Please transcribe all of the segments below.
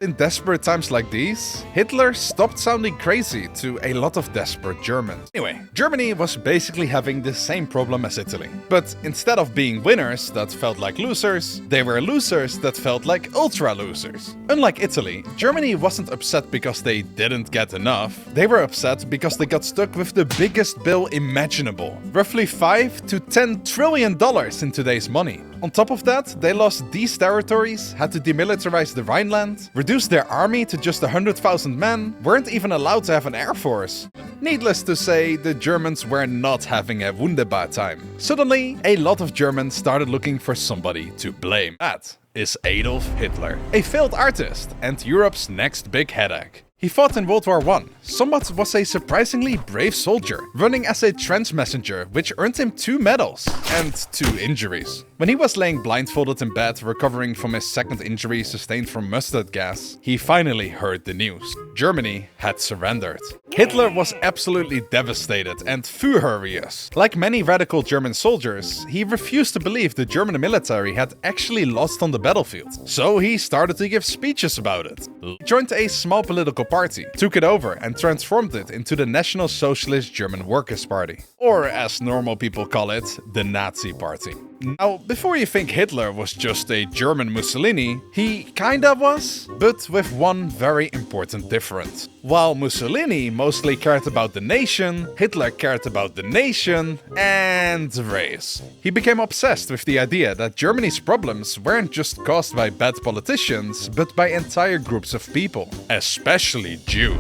In desperate times like these, Hitler stopped sounding crazy to a lot of desperate Germans. Anyway, Germany was basically having the same problem as Italy. But instead of being winners that felt like losers, they were losers that felt like ultra losers. Unlike Italy, Germany wasn't upset because they didn't get enough. They were upset because they got stuck with the biggest bill imaginable. Roughly $5 to $10 trillion in today's money. On top of that, they lost these territories, had to demilitarize the Rhineland, reduced their army to just 100,000 men, weren't even allowed to have an air force. Needless to say, the Germans were not having a wunderbar time. Suddenly, a lot of Germans started looking for somebody to blame. That is Adolf Hitler, a failed artist and Europe's next big headache. He fought in World War I, somewhat was a surprisingly brave soldier, running as a trench messenger, which earned him 2 medals and 2 injuries. When he was laying blindfolded in bed, recovering from his second injury sustained from mustard gas, he finally heard the news. Germany had surrendered. Hitler was absolutely devastated and furious. Like many radical German soldiers, he refused to believe the German military had actually lost on the battlefield. So he started to give speeches about it. He joined a small political party, took it over and transformed it into the National Socialist German Workers' Party. Or as normal people call it, the Nazi Party. Now, before you think Hitler was just a German Mussolini, he kinda was, but with one very important difference. While Mussolini mostly cared about the nation, Hitler cared about the nation and race. He became obsessed with the idea that Germany's problems weren't just caused by bad politicians, but by entire groups of people, especially Jews.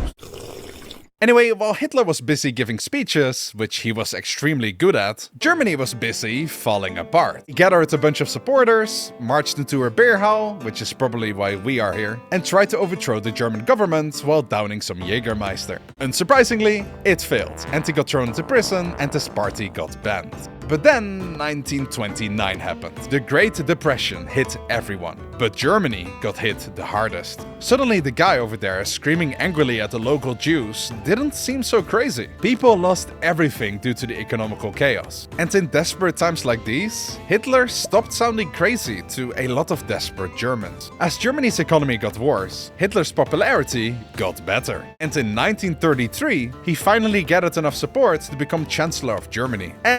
Anyway, while Hitler was busy giving speeches, which he was extremely good at, Germany was busy falling apart. He gathered a bunch of supporters, marched into a beer hall, which is probably why we are here, and tried to overthrow the German government while downing some Jägermeister. Unsurprisingly, it failed, and he got thrown into prison and his party got banned. But then 1929 happened. The Great Depression hit everyone, but Germany got hit the hardest. Suddenly the guy over there screaming angrily at the local Jews didn't seem so crazy. People lost everything due to the economical chaos. And in desperate times like these, Hitler stopped sounding crazy to a lot of desperate Germans. As Germany's economy got worse, Hitler's popularity got better. And in 1933, he finally gathered enough support to become Chancellor of Germany. And